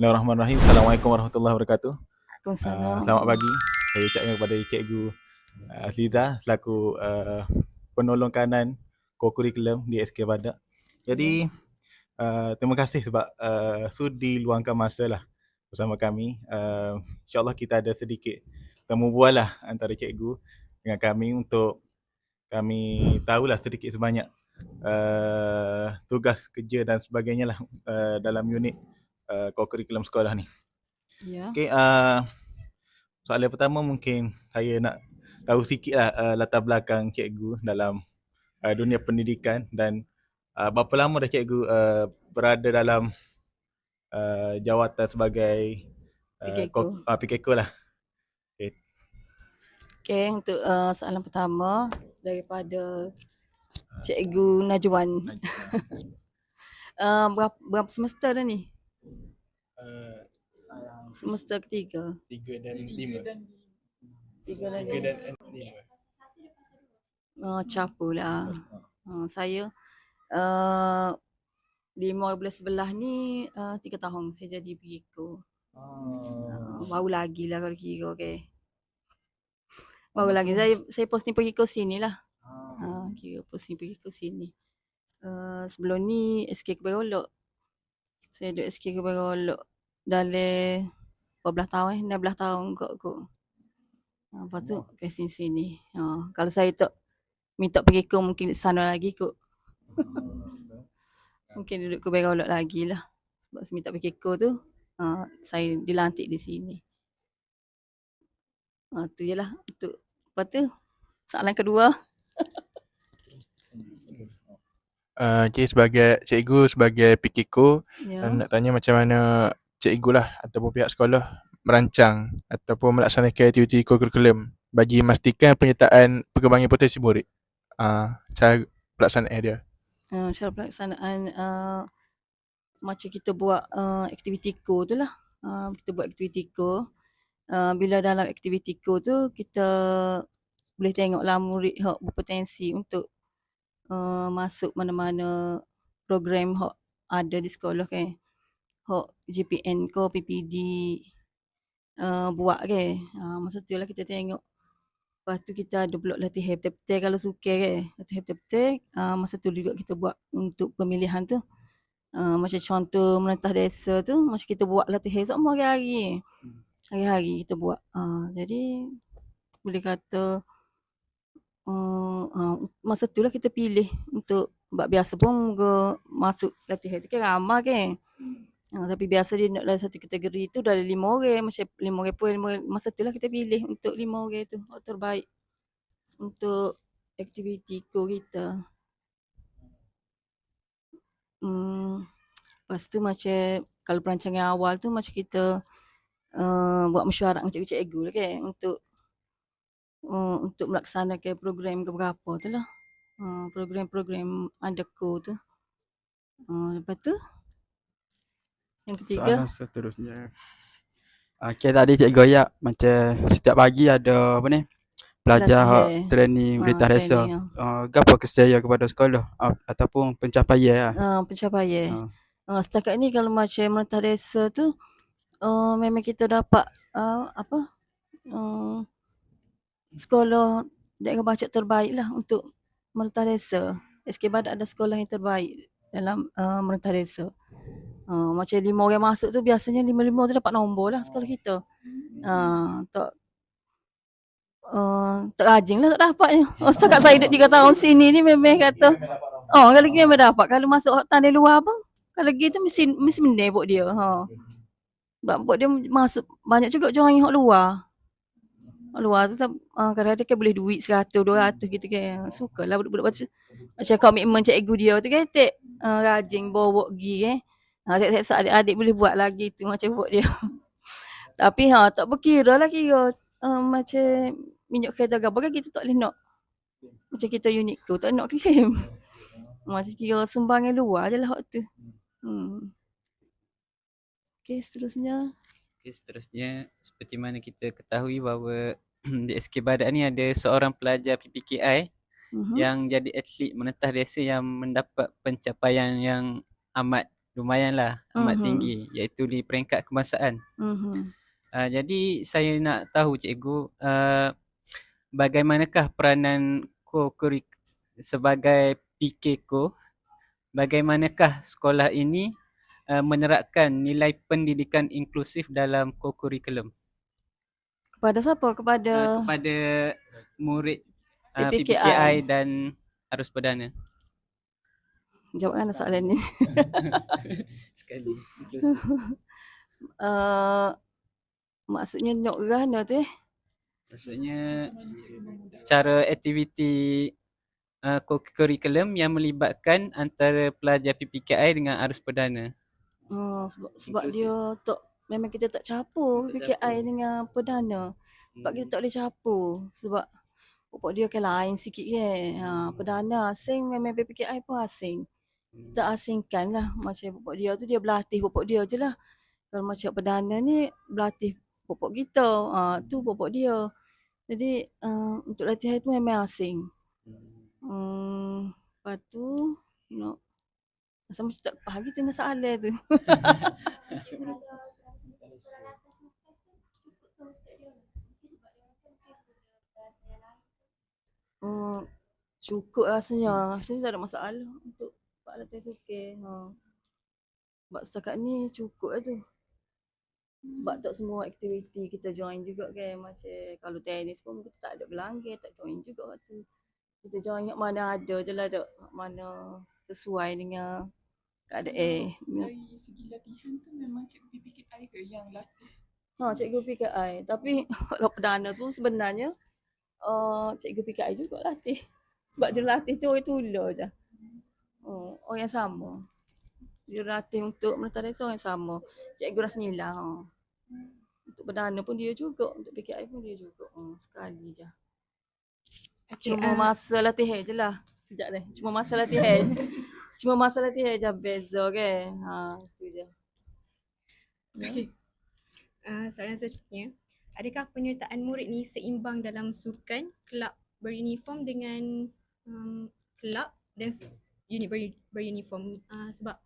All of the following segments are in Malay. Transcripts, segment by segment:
Bismillahirrahmanirrahim. Assalamualaikum warahmatullahi wabarakatuh. Waalaikumsalam. Selamat pagi. Saya ucapkan kepada Cikgu Azizah selaku penolong kanan co-curriculum di SK Badak. Jadi terima kasih sebab sudi luangkan masa lah bersama kami. InsyaAllah kita ada sedikit temu bual lah antara cikgu dengan kami untuk kami tahulah sedikit sebanyak tugas kerja dan sebagainya lah dalam unit co-curriculum sekolah ni. Ya. Okay, soalan pertama mungkin saya nak tahu sikit lah latar belakang cikgu dalam dunia pendidikan dan berapa lama dah cikgu berada dalam jawatan sebagai PKK lah. Okay, untuk soalan pertama daripada Cikgu Najwan. Berapa semester dah ni? Semester ketiga. 3 dan 5. 3 dan 5. Capulah. Saya 2011 ni 3 tahun saya jadi PKK. Baru lagi lah kalau kira, okay. Baru lagi saya posting PKK sini lah. Kira posting PKK sini. Sebelum ni SK Keberolok. Saya duduk SK Keberolok dalam berapa tahun 16 tahun kot. Lepas tu posting sini. Kalau saya tak minta PKK mungkin sana lagi kot. Mungkin duduk Keberolok lagi lah. Sebab saya minta PKK tu saya dilantik di sini. Tu je lah. Lepas tu soalan kedua. Okay, sebagai cikgu, sebagai PKK, Ya. nak tanya macam mana cikgu lah ataupun pihak sekolah merancang ataupun melaksanakan aktiviti co-curriculum bagi memastikan penyertaan perkembangan potensi murid. Cara pelaksanaan dia. Cara pelaksanaan macam kita buat aktiviti co tu lah. Kita buat aktiviti co. Bila dalam aktiviti co tu kita boleh tengoklah murid yang berpotensi untuk masuk mana-mana program yang ada di sekolah kan. Hak GPN ke PPD buat ke. Masa tu lah kita tengok. Lepas tu kita ada pula latihan betul-betul kalau suka ke. Latihan betul-betul. Masa tu juga kita buat untuk pemilihan tu. Macam contoh menentah desa tu. Macam kita buat latihan semua hari-hari. Hari-hari kita buat. Jadi boleh kata masa tu lah kita pilih untuk sebab biasa pun masuk latihan tu kan ramai kan. Tapi biasa dia nak dalam satu kategori tu dah ada 5 orang. Macam 5 orang pun masa tu lah kita pilih untuk 5 orang tu. Terbaik untuk aktiviti co kita. Lepas tu macam kalau perancangan awal tu macam kita buat mesyuarat dengan cikgu-cikgu lah kan. Untuk melaksanakan program keberapa tu lah. Program-program under co tu. Lepas tu yang ketiga. Soalan seterusnya. Okay, tadi cikgu Ayak macam setiap pagi ada apa ni? Pelajar training berita desa. Apa kesan kepada sekolah ataupun pencapaian lah. Pencapaian. Setakat ni kalau macam menentah desa tu memang kita dapat sekolah daerah Bacok terbaik lah untuk menentah desa. SK Badak ada sekolah yang terbaik dalam menentah desa. Macam 5 orang masuk tu biasanya 5-5 tu dapat nombor lah sekolah kita. Tak rajin lah tak dapatnya. Setakat saya duduk 3 tahun sini ni memang kata kalau lagi memang dapat. Kalau masuk tanah luar pun kalau gitu mesti menang buat dia. Sebab buat dia masuk banyak juga join hak luar. Luar tu kadang-kadang kan boleh duit 100, 200 gitu kan. Sukalah budak-budak baca. Macam komitmen cikgu dia tu kan rajin bawa pergi kan. Saya adik-adik boleh buat lagi tu macam buat dia. Tapi tak berkira lah kira macam minyak kereta gabar kan kita tak boleh nak. Macam kita unit tu tak nak claim. Macam kira sumbangan luar je lah hak tu. Okay, seterusnya seperti mana kita ketahui bahawa di SK Badak ni ada seorang pelajar PPKI yang jadi atlet menentah desa yang mendapat pencapaian yang amat lumayanlah amat Mhm. tinggi, iaitu di peringkat kebangsaan. Mhm. Jadi saya nak tahu cikgu, bagaimanakah peranan sebagai PK bagaimanakah sekolah ini menerapkan nilai pendidikan inklusif dalam kurikulum Kepada siapa? Kepada kepada murid PPKI. PPKI dan arus perdana. Jawabkan soalan ni. Sekali inklusif. Maksudnya nak gana tu Maksudnya cara aktiviti kurikulum yang melibatkan antara pelajar PPKI dengan arus perdana. Sebab Inklusif. dia tak, memang kita tak campur Tak PKI campur. dengan perdana. Sebab kita tak boleh campur. Sebab pokok dia kan lain sikit kan. Perdana asing, memang PPKI pun asing. Kita asingkan lah. Macam pokok dia tu dia berlatih pokok dia je lah. Kalau macam perdana ni berlatih pokok kita. Tu pokok dia. Jadi untuk latihan tu memang asing. Lepas tu nak rasa macam tak lepas lagi tengah soalan tu. Cukup rasanya. Rasanya tak ada masalah untuk Pak latihan sukan. Sebab setakat ni cukup lah tu. Sebab tak semua aktiviti kita join juga kan. Macam kalau tenis pun kita tak ada berlanggar, tak join juga waktu. Kita join yang mana ada je lah tak. Mana sesuai dengan keadaan. Dari segi latihan tu memang cikgu PPKI ke yang latih? Cikgu PKI. Tapi kalau perdana tu sebenarnya cikgu PKI juga latih. Sebab jurulatih tu orang tula je. Orang yang sama. Jurulatih untuk menata desa orang yang sama. Cikgu Rasnila. Untuk perdana pun dia juga. Untuk PKI pun dia juga. Sekali je. Cuma masa latihan je lah. Sekejap ni. Cuma masa latihan. Cuma masa latihan je beza kan. Itu je. Okay. Soalan seterusnya. Adakah penyertaan murid ni seimbang dalam sukan, kelab beruniform dengan kelab dan unit beruniform? Sebab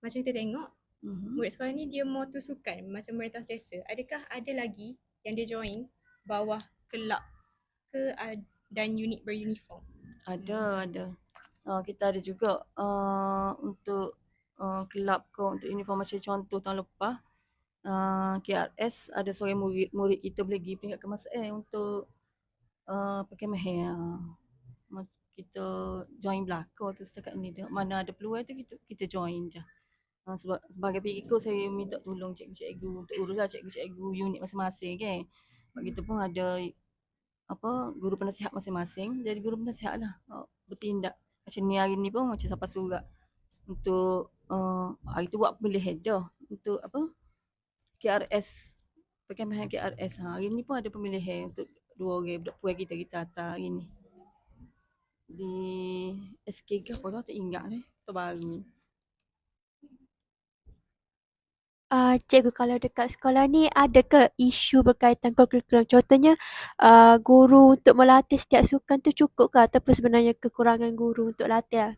macam kita tengok, murid sekolah ni dia motor sukan macam merentas desa. Adakah ada lagi yang dia join bawah kelab ke dan unit beruniform? Ada. Kita ada juga untuk kelab ke untuk uniform macam contoh tahun lepas. KRS ada seorang murid kita boleh pergi peringkat kemasaan untuk pakai mahir. Kita join belakang tu setakat ni. Mana ada peluang tu kita join je. Sebab sebagai PKI saya minta tolong cikgu-cikgu untuk uruslah cikgu-cikgu unit masing-masing kan. Sebab kita pun ada guru penasihat masing-masing. Jadi guru penasihat lah bertindak. Macam ni hari ni pun macam sampai surat untuk hari tu buat pemilihan dah untuk KRS, pakai mahal KRS. Hari ni pun ada pemilihan untuk 2 orang budak puan kita atas hari ni. Di SK ke apa tak ingat ni, terbaru. Cikgu, kalau dekat sekolah ni ada ke isu berkaitan kurikulum? Contohnya guru untuk melatih setiap sukan tu cukup ke ataupun sebenarnya kekurangan guru untuk latih lah?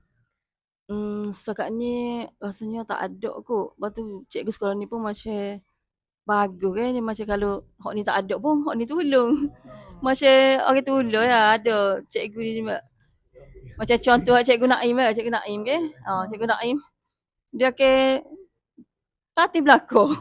Setakat ni rasanya tak ada kot. Lepas tu cikgu sekolah ni pun macam bagus kan. Dia macam kalau hak ni tak ada pun hak ni tolong. Macam orang tolong lah ada. Cikgu ni macam contoh cikgu Naim lah. Cikgu Naim kan. Cikgu Naim dia ke latih belakang.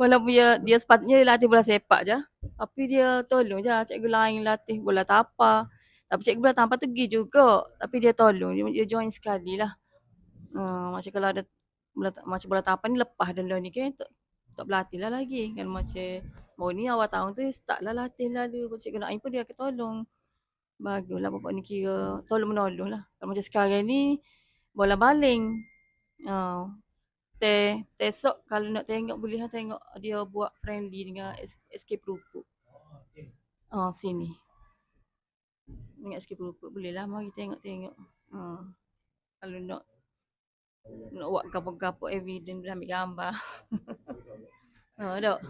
Walaupun dia sepatutnya latih bola sepak je. Tapi dia tolong je cikgu lain latih bola tapak. Tapi cikgu bola tapak tu pergi juga. Tapi dia tolong. Dia join sekali lah. Macam kalau ada macam bola tapak ni lepas dah ni kan. Tak berlatih lah lagi. Kan macam ni awal tahun tu start lah latih lalu. Cikgu Naim pun dia akan tolong. Baguslah bapak ni kira tolong menolong lah. Kalau macam sekarang ni bola baling. Esok kalau nak tengok boleh lah tengok dia buat friendly dengan Escape Rupuk. Sini. Dengan Escape Rupuk boleh lah mari tengok-tengok. Kalau nak buat gapa-gapa evidence boleh ambil gambar. Tak.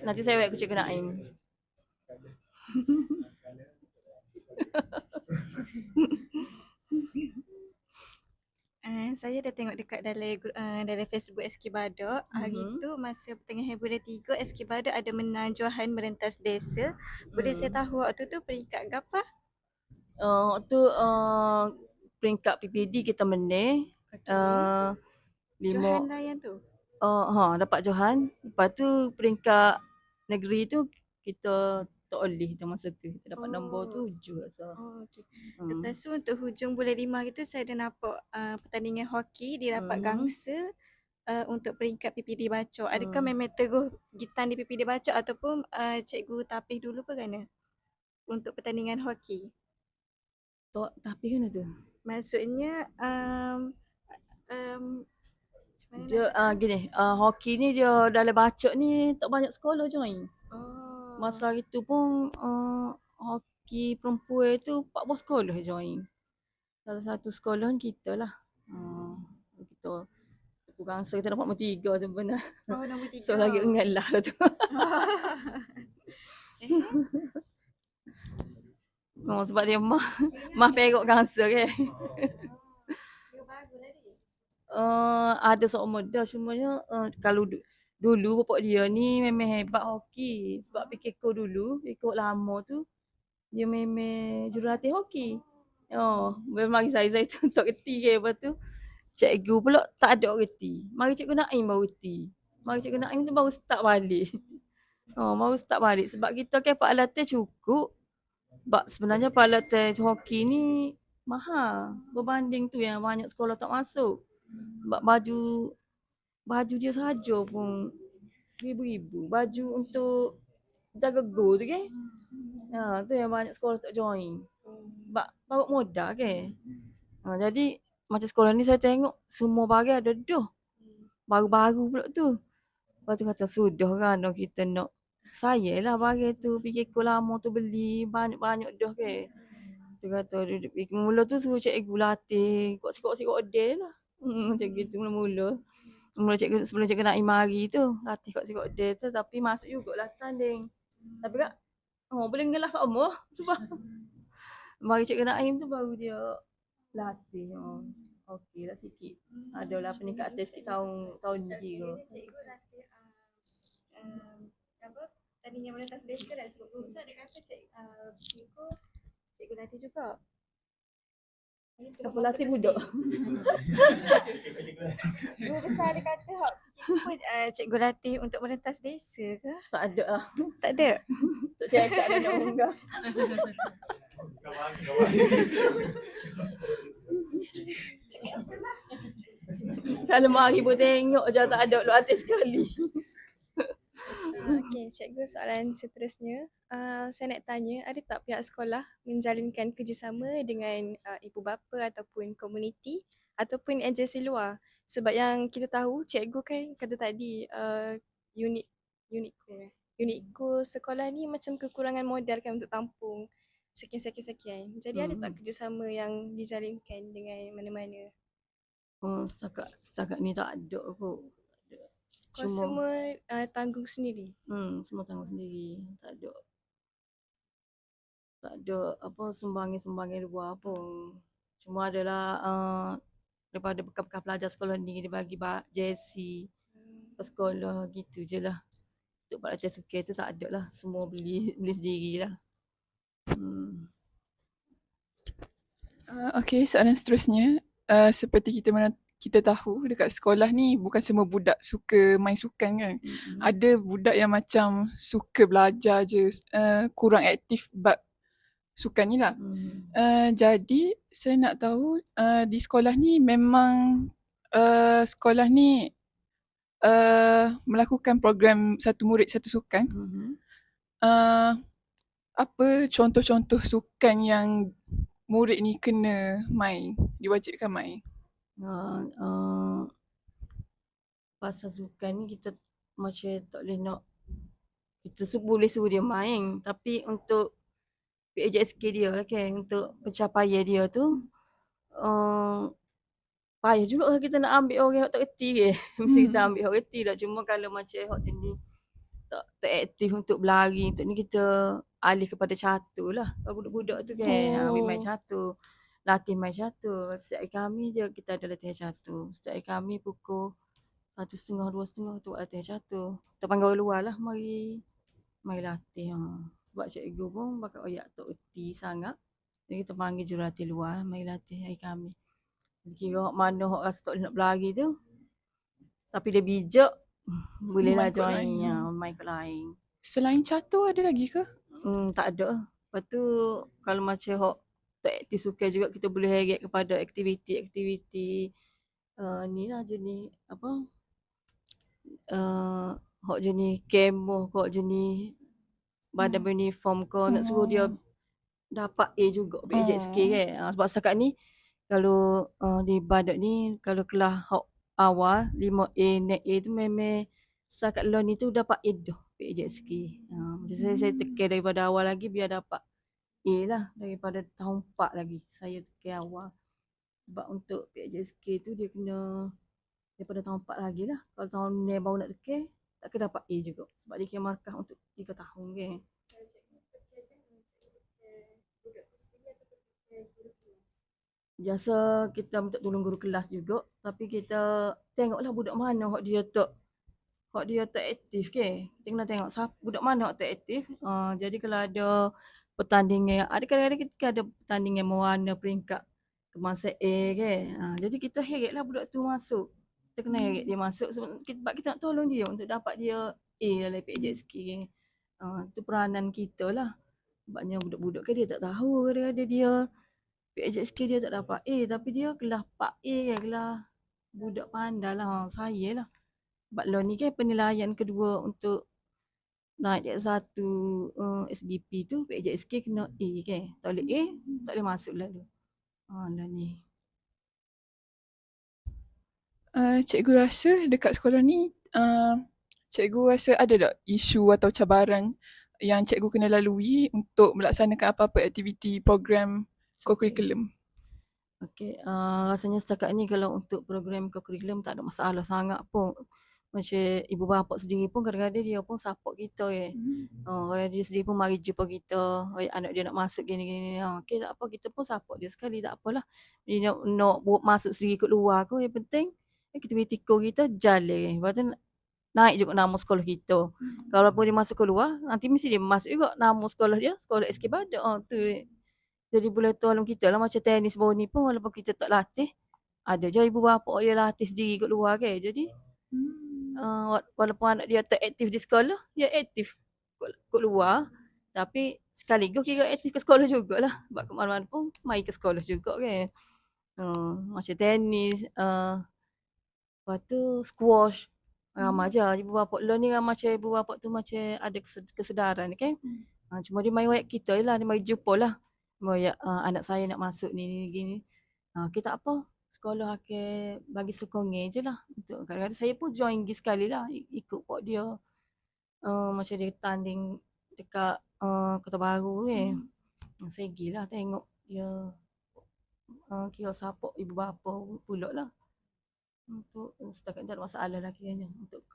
Nanti saya aku Cikgu Naim. Saya dah tengok dekat dalam Facebook SK Badak. Hari tu masa pertengahan bulan 3 SK Badak ada menajuhan merentas desa. Boleh saya tahu waktu tu peringkat berapa? Waktu peringkat PPD kita menang. Okey. Johan Lima layan tu. dapat Johan. Lepas tu peringkat negeri tu kita tak oleh dah masa tu. Kita dapat nombor 7 rasa. Okey. Lepas tu untuk hujung bulan 5 gitu saya ada nampak pertandingan hoki dia dapat gangsa untuk peringkat PPD Bacok. Adakah memang terus gitan di PPD Bacok ataupun cikgu tapih dulu ke mana? Untuk pertandingan hoki. Tapi kan tu. Maksudnya macam mana nak Dia cakap? gini, hoki ni dia dalam Bacok ni tak banyak sekolah join. Oh. Masa itu pun hoki perempuan tu 14 sekolah join. Salah satu sekolah kita lah. Kita kurang kita dapat nombor 3 tu benar. Oh, nombor 3. So lagi engal lah tu. Sebab dia mah perok gangsa ke. Ada seumur dah cumanya kalau dulu bapak dia ni memang hebat hoki. Sebab Pikeko dulu, ikut lama tu dia memang jurulatih hoki. Memang saya tu tak reti ke. Lepas tu cikgu pula tak ada reti. Mari cikgu Naim baru reti. Mari cikgu Naim tu baru start balik. Baru start balik sebab kita kan pak latih cukup. Sebab sebenarnya pak latih hoki ni mahal. Berbanding tu yang banyak sekolah tak masuk. Sebab baju dia saja pun ribu-ribu. Baju untuk jaga gol tu kan. Tu yang banyak sekolah tak join. Sebab baru modal kan. Jadi macam sekolah ni saya tengok semua barang ada dah. Baru-baru pula tu. Lepas tu kata sudah kan kita nak saya lah barang tu fikir kau lama tu beli banyak-banyak dah ke. Tu kata mula tu suruh cikgu latih kok-kok dia lah. Macam gitu mula-mula. Mula cikgu sebelum cikgu nak mari tu latih kok-kok dia tu tapi masuk jugalah tanding. Tapi kak boleh ngelas semua sebab mari cikgu Naim tu baru dia latih. Okey lah sikit. Adalah peningkatan sikit tahun ni ke. Cikgu latih tandingan merentas desa dan sebagainya. So ada kata cikgu latih juga. Apa latih budak? Guru besar ada kata cikgu latih untuk merentas desa ke? Tak ada lah. Tak ada? Tak cakap ada nak munggah. Kalau mari pun tengok je tak ada latih sekali. Okey, cikgu soalan seterusnya. Saya nak tanya, ada tak pihak sekolah menjalinkan kerjasama dengan ibu bapa ataupun komuniti ataupun agensi luar? Sebab yang kita tahu, cikgu kan kata tadi unitku sekolah ni macam kekurangan modal kan untuk tampung sekian. Jadi ada tak kerjasama yang dijalinkan dengan mana-mana? Setakat ni tak ada kot. Kau semua tanggung sendiri? Semua tanggung sendiri. Tak ada apa sumbangan luar pun. Cuma adalah daripada bekas-bekas pelajar sekolah ni dia bagi JC sekolah gitu je lah. Untuk pelajar suka tu tak ada lah. Semua beli sendiri lah. Okey, soalan seterusnya. Seperti kita tahu dekat sekolah ni bukan semua budak suka main sukan kan. Ada budak yang macam suka belajar je, kurang aktif bab sukan ni lah. Jadi saya nak tahu di sekolah ni memang sekolah ni melakukan program satu murid satu sukan. Apa contoh-contoh sukan yang murid ni kena main, diwajibkan main? Pasal sukan ni kita macam tak boleh nak kita boleh suruh dia main tapi untuk PAJSK dia kan untuk pencapaian dia tu payah juga kalau kita nak ambil orang yang tak reti ke. Mesti kita ambil orang reti lah. Cuma kalau macam hak ni tak aktif untuk berlari untuk ni kita alih kepada catur lah. Kalau budak-budak tu kan main catur. latih main catur. Setiap hari kami je kita ada latihan catur. Setiap hari kami pukul 1:30, 2:30 tu buat latihan catur. Kita panggil orang luar lah mari latih. Sebab cikgu pun bakal oyak tak reti sangat. Jadi kita panggil jurulatih luar mari latih hari kami. Kira hok mana hok rasa tak boleh nak berlari tu, tapi dia bijak, bolehlah Main kot lain. join main ke lain. Selain catur ada lagi ke? Tak ada. Lepas tu kalau macam hok tak aktif sukan juga kita boleh heret kepada aktiviti-aktiviti ni lah jenis apa hok jenis kemo, hok jenis badan beruniform ke nak suruh dia dapat A juga PJSK kan. Sebab setakat ni kalau di badak ni kalau kelas hok awal 5A naik A tu memang setakat learn ni tu dapat A dah PJSK. Macam saya tekan daripada awal lagi biar dapat A lah daripada tahun 4 lagi saya tekan awal. Sebab untuk PJSK tu dia kena daripada tahun 4 lagi lah. Kalau tahun ni baru nak tekan tak kena dapat A juga. Sebab dia kira markah untuk 3 tahun kan. Biasa kita minta tolong guru kelas juga, tapi kita tengoklah budak mana hok dia tak aktif ke. Kita kena tengok budak mana hok tak aktif. Jadi kalau ada pertandingan, ada kadang-kadang kita ada pertandingan mewarna peringkat kebangsaan A ke. Jadi kita heretlah budak tu masuk. Kita kena heret dia masuk sebab kita nak tolong dia untuk dapat dia A dalam PJSK ke. Tu peranan kita lah. Sebabnya budak-budak kan dia tak tahu kadang-kadang dia PJSK dia tak dapat A tapi dia kelas 4A kan, kelas budak pandai lah. Saya lah. Sebab law ni kan penilaian kedua untuk naik dia satu SBP tu PJSK kena A kan. Tak boleh A, tak boleh masuk lalu. Dah ni. Cikgu rasa dekat sekolah ni cikgu rasa ada tak isu atau cabaran yang cikgu kena lalui untuk melaksanakan apa-apa aktiviti program co-curriculum? Okey, rasanya setakat ni kalau untuk program co-curriculum tak ada masalah sangat pun. Macam ibu bapa sendiri pun kadang-kadang dia pun support kita kan. Kadang dia sendiri pun mari jumpa kita, anak dia nak masuk gini-gini. Okey tak apa, kita pun support dia sekali, tak apalah. Dia nak masuk sendiri kat luar ke, yang penting aktiviti kita jalan. Lepas tu naik juga nama sekolah kita. Kalau pun dia masuk keluar, nanti mesti dia masuk juga nama sekolah dia, sekolah SK Badak. Tu jadi boleh tolong kita lah. Macam tenis bawah ni pun walaupun kita tak latih, ada je ibu bapa dia latih sendiri kat luar kan. Jadi walaupun anak dia tak aktif di sekolah, dia aktif kat luar. Tapi sekaligus kira aktif ke sekolah jugalah. Sebab ke mana-mana pun mai ke sekolah juga kan. Macam tenis, lepas tu squash. Ramai je ibu bapa lah ni, macam ibu bapa tu macam ada kesedaran kan. Cuma dia mai wayak kita je lah, dia mai jumpa lah. Wayak anak saya nak masuk ni gini. Kita apa? Sekolah akan bagi sokongan je lah. Untuk kadang-kadang saya pun join pergi sekali lah ikut pok dia. Macam dia tanding dekat Kota Baru ni. Saya pergi lah tengok dia kira support ibu bapa pulak lah. Untuk setakat ni tak ada masalah lah kiranya. Untuk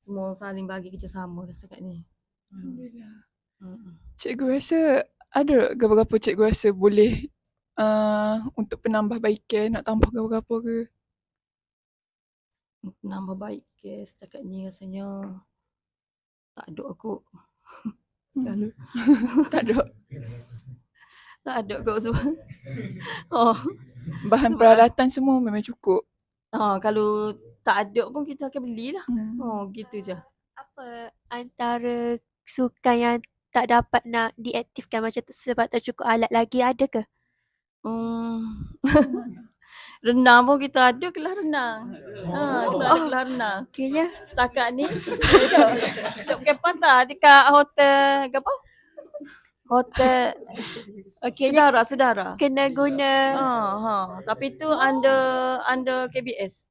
semua saling bagi kerjasama dah setakat ni. Alhamdulillah. Cikgu rasa ada berapa cikgu rasa boleh untuk penambah baikan, nak tambah berapa ke? Penambah baik ke setakat ni rasanya tak ada aku. Tak ada. Tak ada kot sebab Bahan peralatan semua memang cukup. kalau tak ada pun kita akan belilah. Gitu je. Apa antara sukan yang tak dapat nak diaktifkan macam tu sebab tak cukup alat lagi, ada ke? Renang pun kita ada kelas renang. Kita ada kelas renang. Okeynya. Setakat ni setiap kapan tak dekat hotel apa? Hotel Okeynya saudara. kena guna Tapi tu under KBS.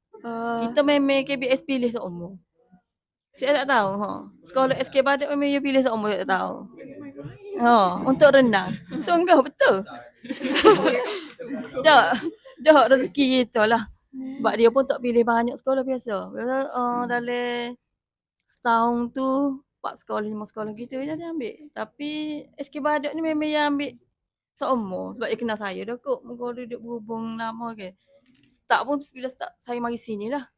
Kita memang KBS pilih seumur. Saya tak tahu. Sekolah SK Badak memang dia pilih seumur, tak tahu. Untuk renang. Sungguh betul. Jauh rezeki kita lah. Sebab dia pun tak pilih banyak sekolah biasa. Dalam setahun tu 4 sekolah, 5 sekolah gitu je dia ambil. Tapi SK Badak ni memang yang ambil seumur sebab dia kenal saya dah kot. Muka dia duduk berhubung lama ke. Start pun bila start saya mari sini lah.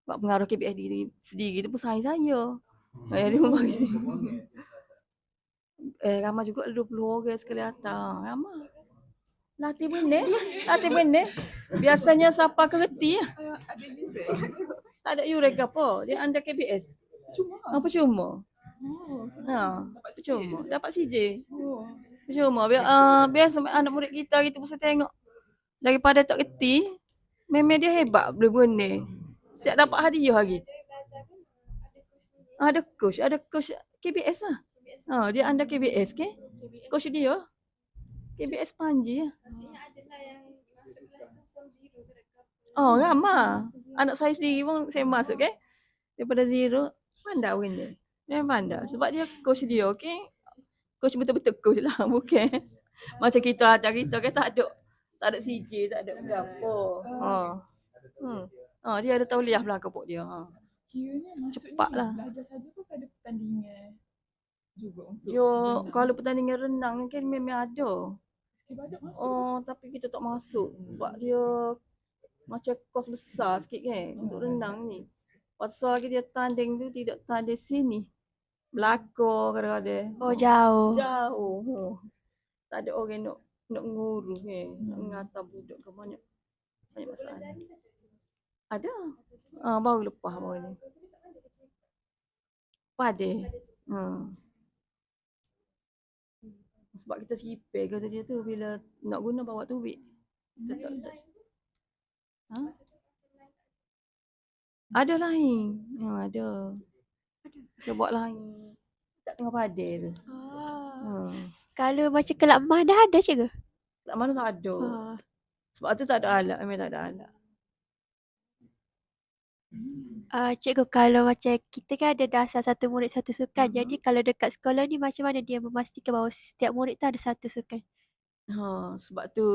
Sebab pengaruh KPS diri sendiri tu pun saya. Dia pun mari sini. Ramai juga 20 orang sekali datang. Ramai. Latih benih. Biasanya siapa kereti lah. Tak ada yuran ke apa. Dia under KPS. Percuma. Percuma. Dapat CJ. Percuma. Biasa anak murid kita gitu pasal tengok. Daripada tak kerti, memang dia hebat boleh benih. Siap dapat hadiah lagi. Ada coach KBS lah. Dia under KBS ke? Coach dia. KBS Panji lah. Maksudnya adalah yang masuk kelas tu from zero ke dekat. Ramai. Anak saya sendiri pun saya masuk ke. Daripada zero. Pandai orang dia. Dia pandai. Sebab dia coach dia okay. Coach betul-betul coach lah. Bukan. Macam kita ajar kita kan tak ada CJ, tak ada apa. Dia ada tauliah belakang pok dia. Kiranya masuk Cepat ni lah. belajar saja ke ada pertandingan juga untuk Dia kalau pertandingan renang ni kan memang ada. Ibadat masuk. Tapi kita tak masuk. Sebab dia macam kos besar sikit kan untuk renang ni. Pasal dia tanding tu tidak tanding sini. Belakang kadang-kadang. Oh, jauh. Jauh. Tak ada orang nak ngurus kan. Nak mengatar budak ke banyak masalah. Ada. Baru lepas baru ni. Pada. Sebab kita sipir kata dia tu bila nak guna bawa duit. Kita tak. Ada lain. Ada. Kita buat lain. Tak tengah pada tu. Kalau macam kelab mah dah ada cikgu? Tak mana tak ada. Sebab tu tak ada alat. Memang tak ada alat. Cikgu, kalau macam kita kan ada dasar satu murid satu sukan. Jadi kalau dekat sekolah ni macam mana dia memastikan bahawa setiap murid tu ada satu sukan? Sebab tu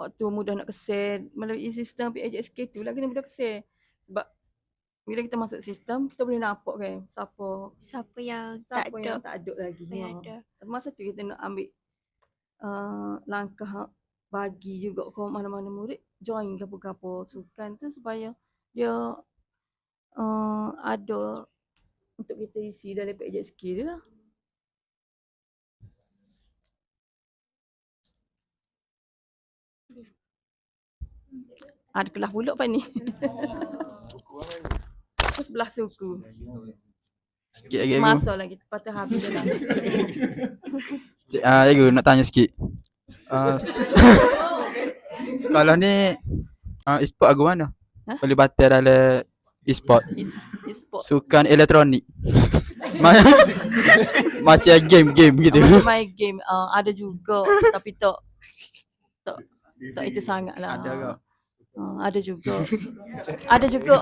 waktu mudah nak kesel melalui sistem PAJSK tu lah kena mudah kesel. Sebab bila kita masuk sistem kita boleh nampak kan Siapa yang yang tak ada lagi. ada. Masa tu kita nak ambil langkah bagi juga ke mana-mana murid join gapo-gapo sukan tu supaya dia ada untuk kita isi dalam PAJSK tu lah. Ada kelas pula apa ni? Sebelah suku. Sikit lagi aku. Masa lagi patah habis dah. Cikgu nak tanya sikit. Sekolah ni e-sport aku mana? Boleh batal dalam e-sport. E-sport. Sukan elektronik. Macam game gitu. Main game ada juga tapi tak itu sangat lah. Ada ke? Ada juga. Ada juga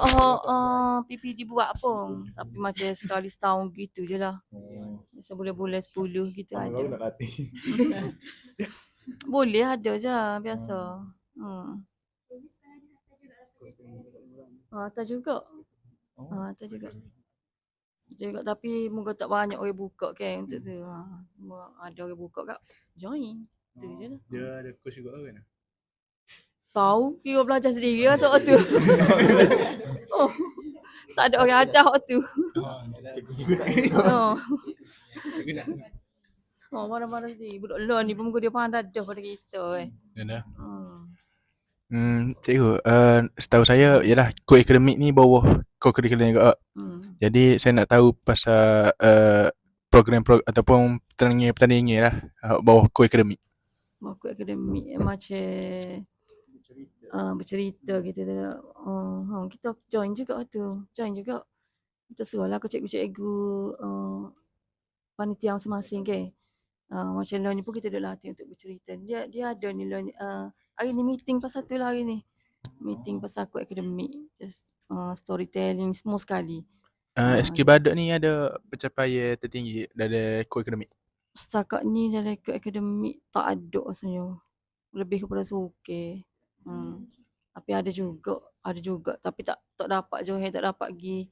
PPD buat pun. Tapi macam sekali setahun gitu je lah. Sebulan-bulan 10 gitu ada. Kalau nak latih. Boleh ada je biasa. Tak juga. Tak juga. Tapi moga tak banyak orang buka kan untuk tu. Ada orang buka kat join. Tu je lah. Dia ada coach juga kan? Tahu kira belajar sendiri lah soal tu. Tak ada orang ajar waktu tu. Mana-mana sendiri. Budak luar ni pun dia pandai dah pada kita. Yalah. Cikgu, setahu saya ialah co-akademik ni bawah co-curricular juga. Jadi saya nak tahu pasal program ataupun pertandingan lah bawah co-akademik. Bawah co-akademik macam bercerita gitu tu. Kita join juga tu. Kita suruhlah ke cikgu-cikgu panitia masing-masing ke. Macam lawan ni pun kita dah latih untuk bercerita. Dia ada ni lawan hari ni meeting pasal tu lah hari ni. Meeting pasal co-akademik. Storytelling semua sekali. SK Badak ni ada pencapaian tertinggi dalam co-akademik. Setakat ni dalam co-akademik tak ada rasanya. Lebih kepada suka. Tapi ada juga tapi tak dapat Johor, tak dapat pergi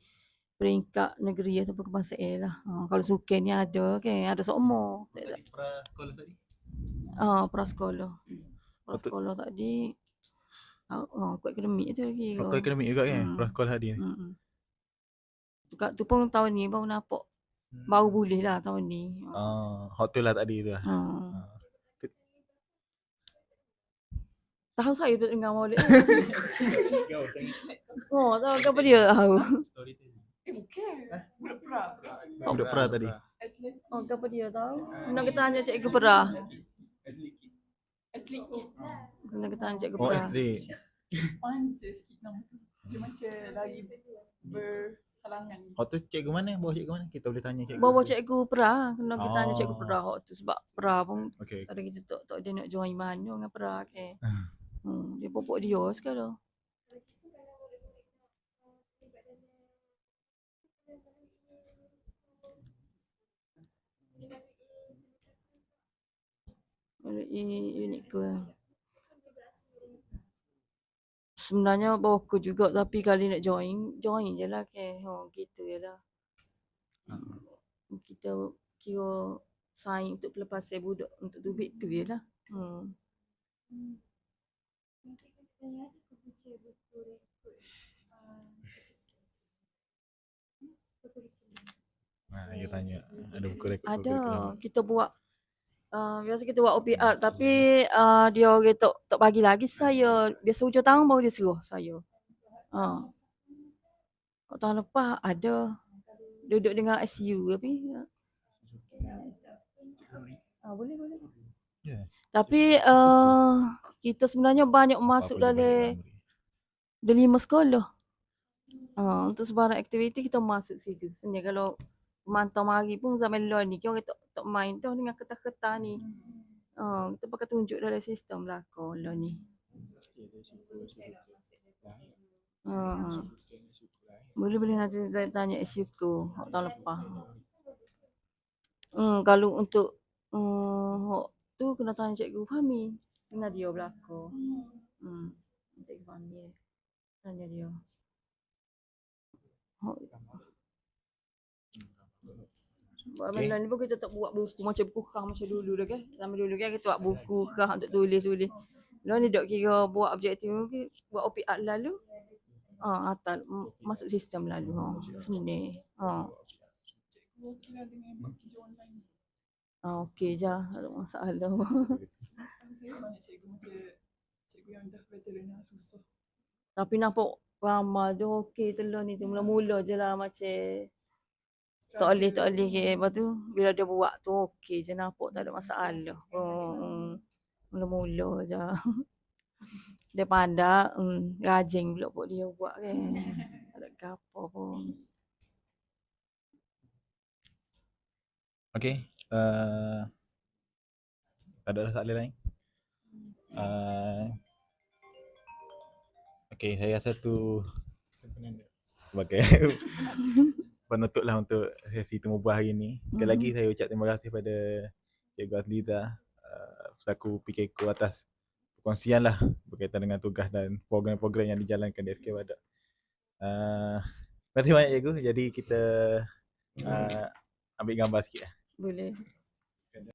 peringkat negeri ataupun kebangsaan lah. Kalau sukan ni ada ada semua. Pra sekolah tadi. Prasekolah. Prasekolah tadi kuat akademik tu lagi. Kau akademik juga kan? Hmm. Pra sekolah tadi ni. Kat tu pun tahun ni baru nampak. Baru boleh lah tahun ni. Hotel lah tadi tu lah. Tahu saya dengar Maulid. Tahu apa dia tahu. Bukan. Budak pra. Budak pra tadi. Atlet. Apa dia tahu. Kena kita tanya cikgu Pra. Atlet. Kena kita tanya cikgu Oh, Pra. atlet. Panjang sikit nama tu. Dia macam lagi berhalangan. Hotel cikgu mana? Bawah cikgu mana? Kita boleh tanya cikgu. Bawa cikgu Pra. Kena kita tanya cikgu Pra tu sebab Pra pun Okay. kadang kita tak ada nak join mana dengan Pra ke. Dia popok dia sekarang. Unik ke? Sebenarnya bawa ke juga tapi kali nak join je lah ke. Gitu je lah. Kita kira saing untuk pelepasan budak untuk tubik tu je lah. Dia tanya ada buku rekod. Ada. Kita buat biasa kita buat OPR tapi dia orang tak bagi lagi saya. Biasa hujung tahun baru dia suruh saya. Tahun lepas ada duduk dengan SU tapi boleh. Yeah. Tapi kita sebenarnya banyak masuk dalam 5 sekolah. Untuk sebarang aktiviti kita masuk situ. Sebenarnya kalau pemantau mari pun zaman law ni kita orang tak main dah dengan kertas-kertas ni. Kita pakai tunjuk dalam sistem lah kalau ni. Boleh nanti tanya SUKU tahun lepas. Kalau untuk tu kena tanya cikgu Fahmi. Kena dia belakang. Cikgu Fahmi. Tanya dia. Buat benda ni pun kita tak buat buku macam buku khas macam dulu dah kan. Sama dulu kan kita buat buku khas untuk tulis. Lalu ni dok kira buat objektif ke buat OPR lalu. Atal masuk sistem lalu. Sebenarnya. Okey je. Tak ada masalah. Saya banyak cikgu macam cikgu yang dah veteran susah. Tapi nampak ramai dia okey telur ni tu mula-mula je lah macam tak boleh ke. Lepas tu bila dia buat tu okey je nampak tak ada masalah. Mula-mula je. Dia pandai rajin pula buat dia buat kan. Tak ada gapo pun. Okay. Tak ada soalan lain? Okay, saya rasa tu sebagai penutup lah untuk sesi temu buah hari ni. Sekali lagi saya ucap terima kasih pada Cikgu Azliza selaku PKQ atas perkongsian lah berkaitan dengan tugas dan program-program yang dijalankan di SK Badak. Terima kasih banyak Cikgu. Jadi kita ambil gambar sikit lah. Boleh.